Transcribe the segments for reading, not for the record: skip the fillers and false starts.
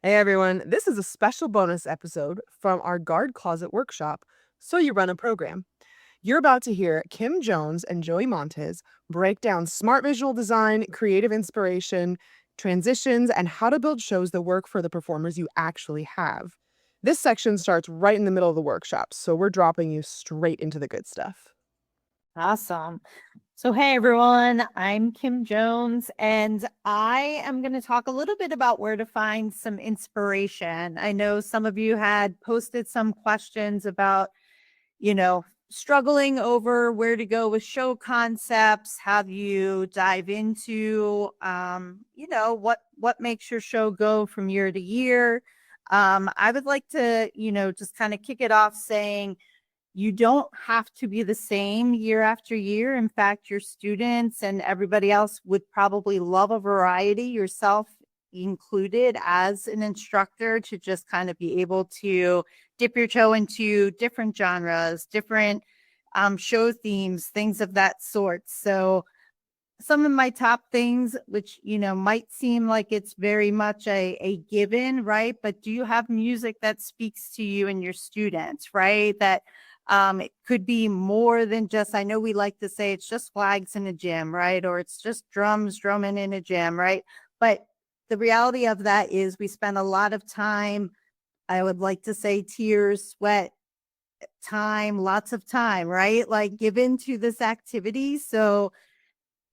Hey everyone, this is a special bonus episode from our Guard Closet workshop, So You Run a Program. You're about to hear Kim Jones and Joey Montes break down smart visual design, creative inspiration, transitions, and how to build shows that work for the performers you actually have. This section starts right in the middle of the workshop, so we're dropping you straight into the good stuff. Awesome. So, hey everyone, I'm Kim Jones, and I am going to talk a little bit about where to find some inspiration. I know some of you had posted some questions about, struggling over where to go with show concepts. How do you dive into, what makes your show go from year to year? I would like to, just kind of kick it off saying, you don't have to be the same year after year. In fact, your students and everybody else would probably love a variety, yourself included as an instructor, to just kind of be able to dip your toe into different genres, different show themes, things of that sort. So some of my top things, which, might seem like it's very much a given, right? But do you have music that speaks to you and your students, right? That it could be more than just, I know we like to say it's just flags in a gym, right? Or it's just drums drumming in a gym, right? But the reality of that is we spend a lot of time, I would like to say tears, sweat, time, lots of time, right? Like given to this activity. So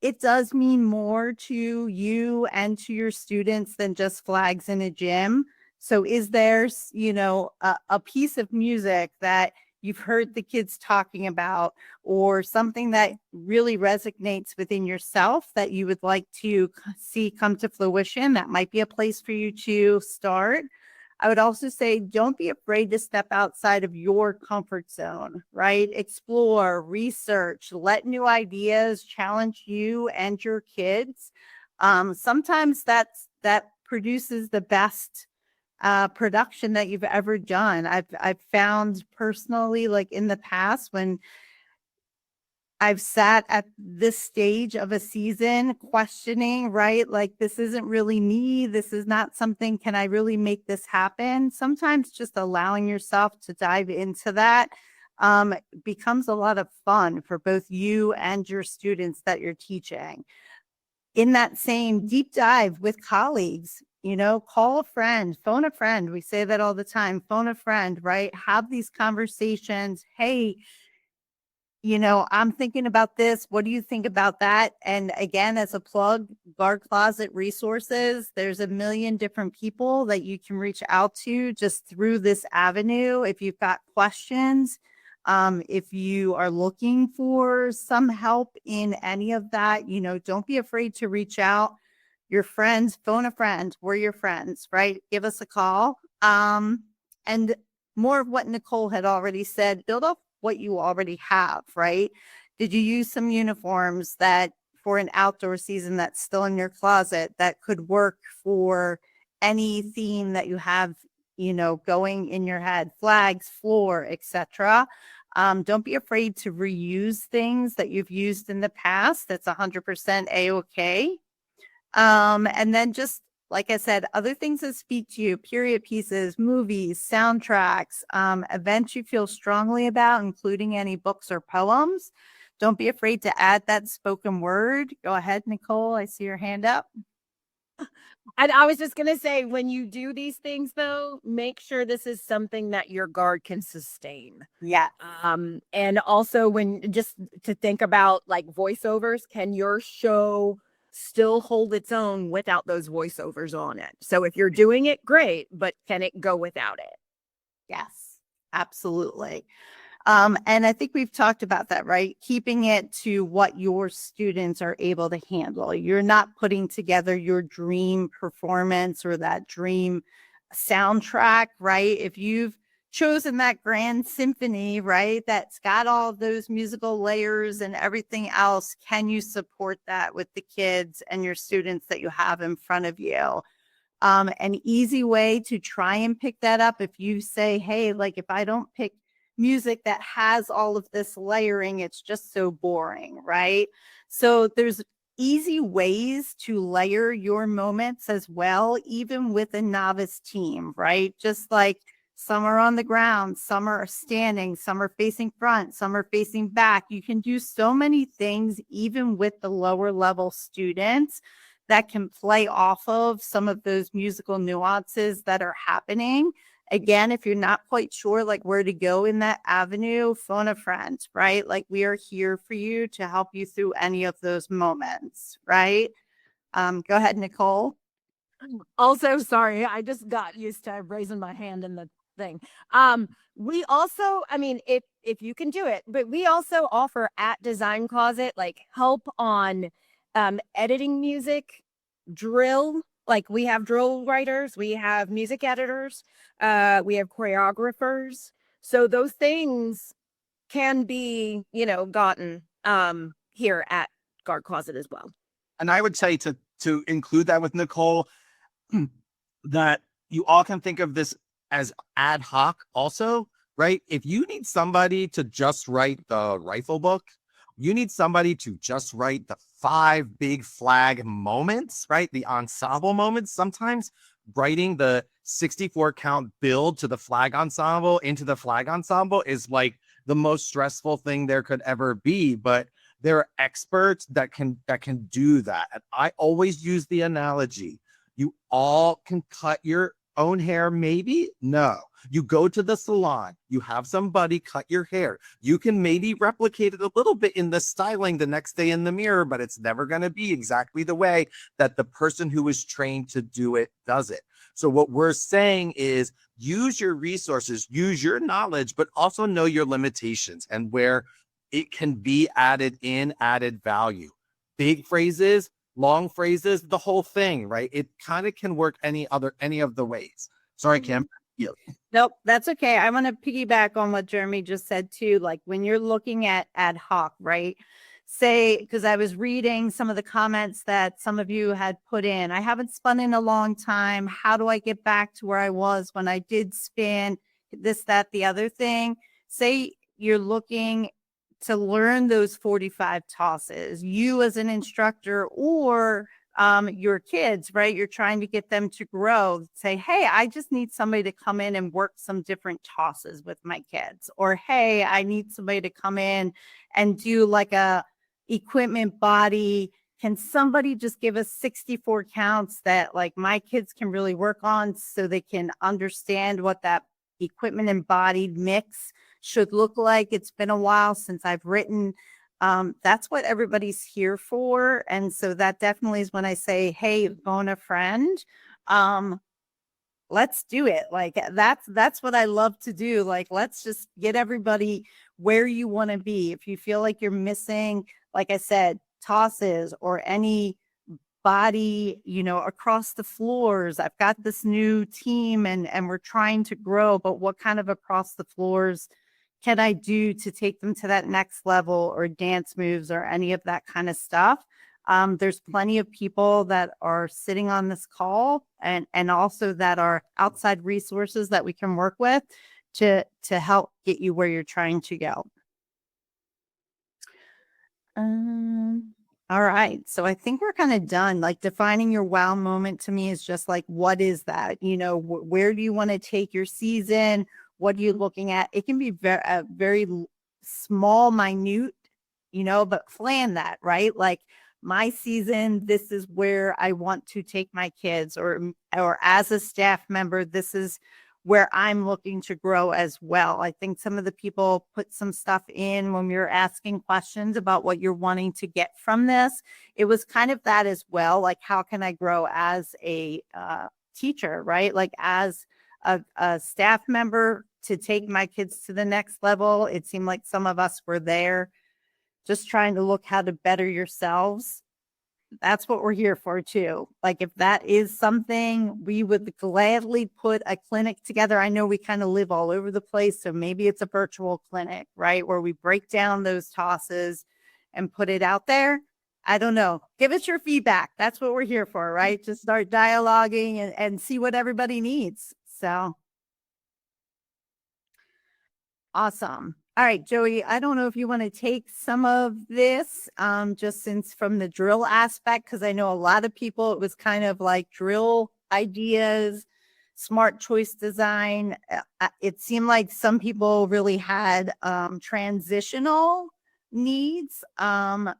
it does mean more to you and to your students than just flags in a gym. So is there, a piece of music that you've heard the kids talking about, or something that really resonates within yourself that you would like to see come to fruition? That might be a place for you to start. I would also say don't be afraid to step outside of your comfort zone, right? Explore, research, let new ideas challenge you and your kids. Sometimes that produces the best production that you've ever done. I've found personally, like in the past, when I've sat at this stage of a season questioning, right? Like, this isn't really me. This is not something, can I really make this happen? Sometimes just allowing yourself to dive into that becomes a lot of fun for both you and your students that you're teaching. In that same deep dive with colleagues, call a friend, phone a friend. We say that all the time, phone a friend, right? Have these conversations. Hey, I'm thinking about this. What do you think about that? And again, as a plug, Guard Closet resources, there's a million different people that you can reach out to just through this avenue. If you've got questions, if you are looking for some help in any of that, don't be afraid to reach out. Your friends, phone a friend. We're your friends, right? Give us a call. And more of what Nicole had already said, build up what you already have, right? Did you use some uniforms that for an outdoor season that's still in your closet that could work for any theme that you have, going in your head, flags, floor, etc. Don't be afraid to reuse things that you've used in the past. That's 100% a-okay. And then just like I said, other things that speak to you, period pieces, movies, soundtracks, events you feel strongly about, including any books or poems. Don't be afraid to add that spoken word. Go ahead, Nicole. I see your hand up. And I was just going to say, when you do these things, though, make sure this is something that your guard can sustain. Yeah. And also, when just to think about like voiceovers, can your show still hold its own without those voiceovers on it? So if you're doing it, great, but can it go without it? Yes, absolutely. And I think we've talked about that, right? Keeping it to what your students are able to handle. You're not putting together your dream performance or that dream soundtrack, right? If you've chosen that grand symphony, right, that's got all those musical layers and everything else, can you support that with the kids and your students that you have in front of you? An easy way to try and pick that up, if you say, hey, like if I don't pick music that has all of this layering, it's just so boring, right? So there's easy ways to layer your moments as well, even with a novice team, right? Just like some are on the ground, some are standing, some are facing front, some are facing back. You can do so many things, even with the lower level students, that can play off of some of those musical nuances that are happening. Again, if you're not quite sure like where to go in that avenue, phone a friend, right? Like we are here for you to help you through any of those moments, right? Go ahead, Nicole. Also, sorry, I just got used to raising my hand in the thing. We also, I mean, if you can do it, but we also offer at Design Closet like help on editing music, drill. Like we have drill writers, we have music editors, we have choreographers. So those things can be, gotten here at Guard Closet as well. And I would say to include that with Nicole, that you all can think of this as ad hoc also, right? If you need somebody to just write the rifle book, you need somebody to just write the 5 big flag moments, right? The ensemble moments. Sometimes writing the 64 count build to the flag ensemble into the flag ensemble is like the most stressful thing there could ever be. But there are experts that can do that. And I always use the analogy. You all can cut your own hair, maybe? No. You go to the salon, you have somebody cut your hair. You can maybe replicate it a little bit in the styling the next day in the mirror, but it's never going to be exactly the way that the person who is trained to do it does it. So what we're saying is use your resources, use your knowledge, but also know your limitations and where it can be added value. Big phrases, long phrases, the whole thing, right? It kind of can work any of the ways. Sorry, Kim. Yeah. Nope, that's okay. I want to piggyback on what Jeremy just said too. Like when you're looking at ad hoc, right? Say, because I was reading some of the comments that some of you had put in. I haven't spun in a long time. How do I get back to where I was when I did spin? This, that, the other thing. Say you're looking to learn those 45 tosses, you as an instructor or your kids, right? You're trying to get them to grow. Say, hey, I just need somebody to come in and work some different tosses with my kids. Or, hey, I need somebody to come in and do like a equipment body. Can somebody just give us 64 counts that like my kids can really work on so they can understand what that equipment and body mix should look like? It's been a while since I've written. That's what everybody's here for. And so that definitely is when I say, hey, phone a friend. Let's do it. Like that's what I love to do. Like, let's just get everybody where you want to be. If you feel like you're missing, like I said, tosses or any body, across the floors. I've got this new team and we're trying to grow, but what kind of across the floors can I do to take them to that next level, or dance moves or any of that kind of stuff? There's plenty of people that are sitting on this call and also that are outside resources that we can work with to help get you where you're trying to go. All right. So I think we're kind of done. Like defining your wow moment to me is just like, what is that? Where do you want to take your season? What are you looking at? It can be very small, minute, but plan that, right? Like my season, this is where I want to take my kids, or as a staff member, this is where I'm looking to grow as well. I think some of the people put some stuff in when we were asking questions about what you're wanting to get from this. It was kind of that as well. Like, how can I grow as a teacher, right? Like as a staff member to take my kids to the next level. It seemed like some of us were there just trying to look how to better yourselves. That's what we're here for too. Like if that is something, we would gladly put a clinic together. I know we kind of live all over the place, so maybe it's a virtual clinic, right? Where we break down those tosses and put it out there. I don't know. Give us your feedback. That's what we're here for, right? Just start dialoguing and see what everybody needs. So awesome. All right, Joey, I don't know if you want to take some of this, just since from the drill aspect, because I know a lot of people, it was kind of like drill ideas, smart choice design. It seemed like some people really had transitional needs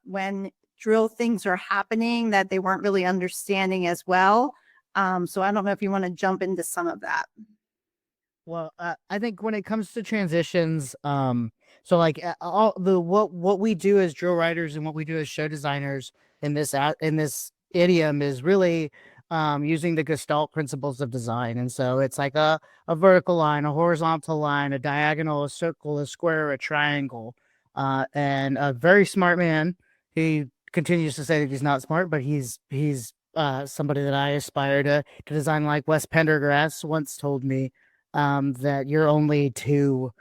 when drill things are happening that they weren't really understanding as well. So I don't know if you want to jump into some of that. Well, I think when it comes to transitions, so like all the what we do as drill writers and what we do as show designers in this idiom is really using the Gestalt principles of design. And so it's like a vertical line, a horizontal line, a diagonal, a circle, a square, a triangle. And a very smart man. He continues to say that he's not smart, but he's somebody that I aspire to design like. Wes Pendergrass once told me that you're only two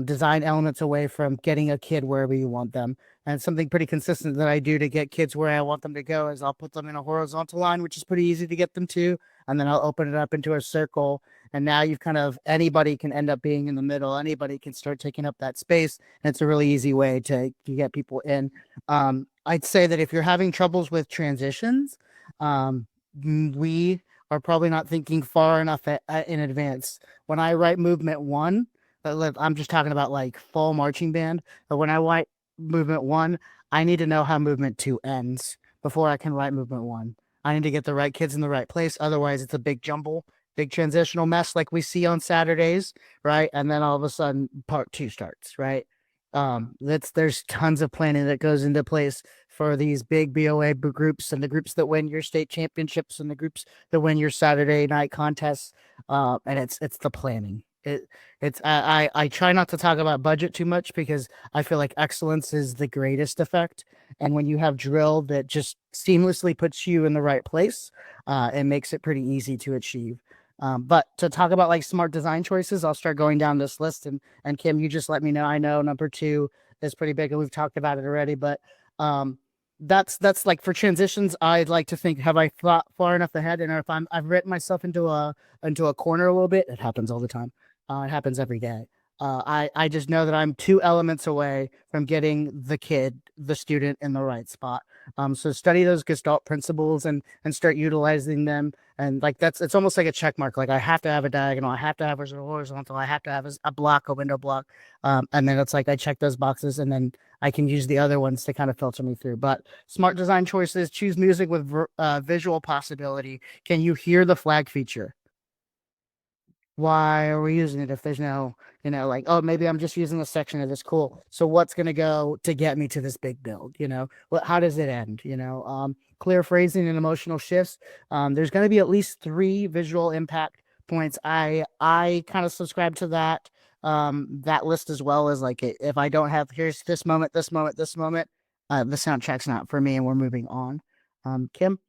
design elements away from getting a kid wherever you want them. And something pretty consistent that I do to get kids where I want them to go is I'll put them in a horizontal line, which is pretty easy to get them to, and then I'll open it up into a circle. And now you've kind of anybody can end up being in the middle. Anybody can start taking up that space. And it's a really easy way to get people in. I'd say that if you're having troubles with transitions, we are probably not thinking far enough in advance. When I write movement one, I'm just talking about like full marching band, but when I write movement one, I need to know how movement two ends before I can write movement one. I need to get the right kids in the right place. Otherwise, it's a big jumble, big transitional mess like we see on Saturdays, right? And then all of a sudden, part two starts, right? There's tons of planning that goes into place for these big BOA groups and the groups that win your state championships and the groups that win your Saturday night contests. And it's the planning. I try not to talk about budget too much because I feel like excellence is the greatest effect. And when you have drill that just seamlessly puts you in the right place, it makes it pretty easy to achieve. But to talk about like smart design choices, I'll start going down this list. And Kim, you just let me know. I know number two is pretty big, and we've talked about it already. But that's like for transitions. I'd like to think, have I thought far enough ahead? And if I've written myself into a corner a little bit. It happens all the time. It happens every day. I just know that I'm two elements away from getting the student in the right spot. So study those Gestalt principles and start utilizing them. And like it's almost like a check mark. Like I have to have a diagonal, I have to have a horizontal, I have to have a block, a window block. And then it's like I check those boxes, and then I can use the other ones to kind of filter me through. But smart design choices: choose music with visual possibility. Can you hear the flag feature? Why are we using it if there's no, like, oh, maybe I'm just using a section of this. Cool. So what's going to go to get me to this big build? How does it end? Clear phrasing and emotional shifts. There's going to be at least 3 visual impact points. I kind of subscribe to that list, as well as like if I don't have, here's this moment, this moment, this moment, the soundtrack's not for me and we're moving on. Kim?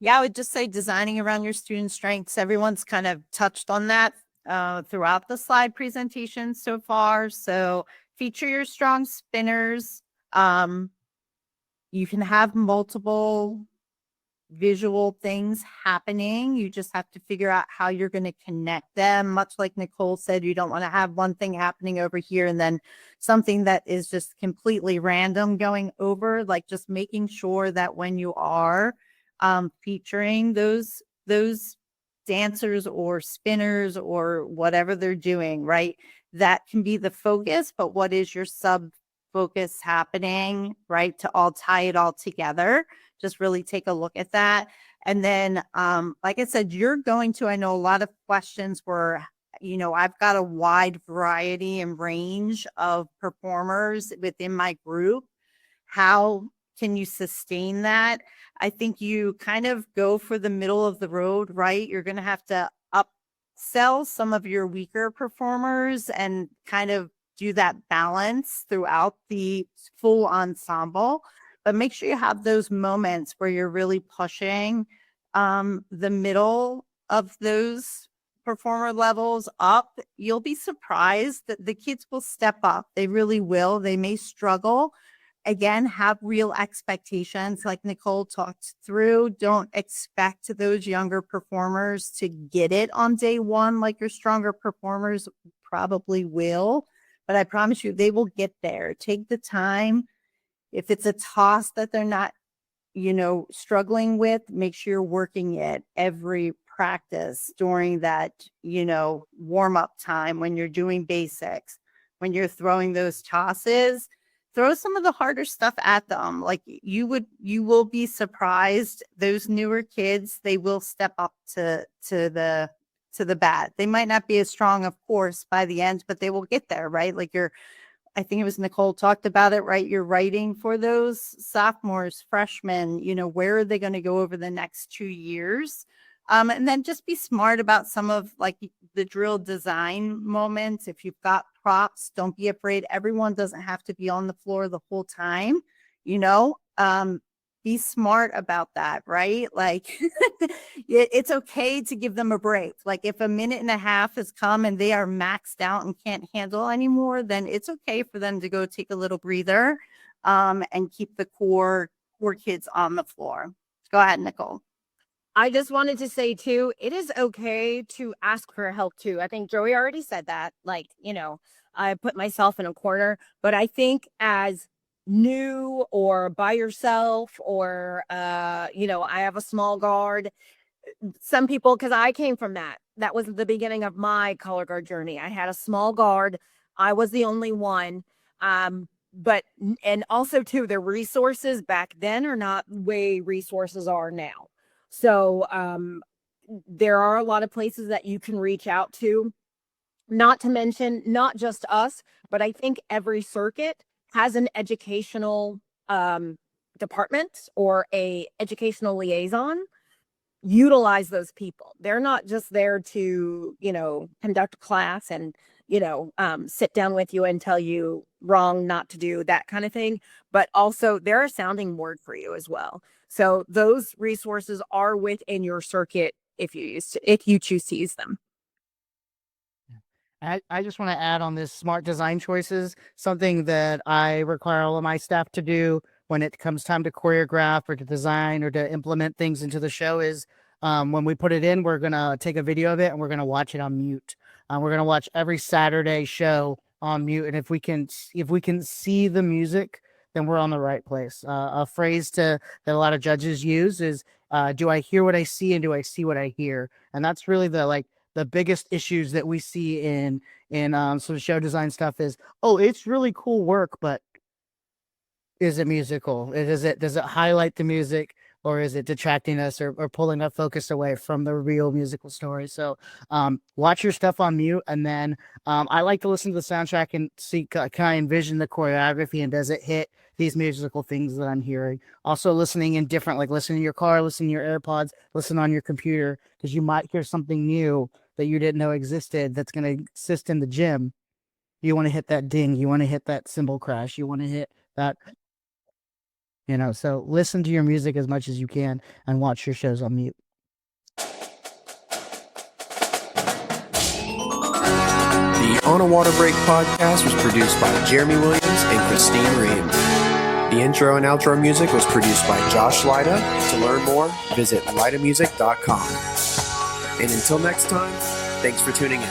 Yeah, I would just say designing around your student strengths. Everyone's kind of touched on that throughout the slide presentation so far. So feature your strong spinners. You can have multiple visual things happening. You just have to figure out how you're going to connect them. Much like Nicole said, you don't want to have one thing happening over here and then something that is just completely random going over. Like just making sure that when you are featuring those dancers or spinners or whatever they're doing, right? That can be the focus, but what is your sub focus happening, right? To all tie it all together. Just really take a look at that. And then, like I said, I know a lot of questions were, I've got a wide variety and range of performers within my group. How can you sustain that? I think you kind of go for the middle of the road, right? You're going to have to upsell some of your weaker performers and kind of do that balance throughout the full ensemble. But make sure you have those moments where you're really pushing the middle of those performer levels up. You'll be surprised that the kids will step up. They really will. They may struggle. Again, have real expectations like Nicole talked through. Don't expect those younger performers to get it on day one like your stronger performers probably will. but I promise you they will get there. Take the time. If it's a toss that they're not, struggling with, make sure you're working it every practice during that, warm up time when you're doing basics, when you're throwing those tosses. Throw some of the harder stuff at them. Like you will be surprised. Those newer kids, they will step up to the bat. They might not be as strong, of course, by the end, but they will get there, right? Like I think it was Nicole talked about it, right? You're writing for those sophomores, freshmen, where are they going to go over the next 2 years? And then just be smart about some of like the drill design moments. If you've got props, don't be afraid. Everyone doesn't have to be on the floor the whole time, be smart about that, right? Like it's okay to give them a break. Like if a minute and a half has come and they are maxed out and can't handle anymore, then it's okay for them to go take a little breather and keep the core kids on the floor. Go ahead, Nicole. I just wanted to say too, it is okay to ask for help too. I think Joey already said that. Like, I put myself in a corner, but I think as new or by yourself or I have a small guard, some people, because I came from that was the beginning of my color guard journey. I had a small guard. I was the only one. But and also too, the resources back then are not the way resources are now. So there are a lot of places that you can reach out to, not to mention not just us, but I think every circuit has an educational department or a educational liaison. Utilize those people. They're not just there to, conduct class and, sit down with you and tell you wrong, not to do that kind of thing, but also they're a sounding board for you as well. So those resources are within your circuit if you choose to use them. I just want to add on this smart design choices, something that I require all of my staff to do when it comes time to choreograph or to design or to implement things into the show is when we put it in, we're going to take a video of it and we're going to watch it on mute. We're going to watch every Saturday show on mute. And if we can see the music, then we're on the right place. A phrase that a lot of judges use is, do I hear what I see and do I see what I hear? And that's really the biggest issues that we see in sort of show design stuff is, oh, it's really cool work, but is it musical? Does it highlight the music, or is it detracting us or pulling our focus away from the real musical story? So watch your stuff on mute, and then I like to listen to the soundtrack and see, can I envision the choreography, and does it hit these musical things that I'm hearing? Also listening in different, like listen in your car, listen in your AirPods, listen on your computer, because you might hear something new that you didn't know existed that's going to exist in the gym. You want to hit that ding. You want to hit that cymbal crash. You want to hit that, so listen to your music as much as you can and watch your shows on mute. The On a Water Break podcast was produced by Jeremy Williams and Christine Ream. The intro and outro music was produced by Josh Lyda. To learn more, visit lydamusic.com. And until next time, thanks for tuning in.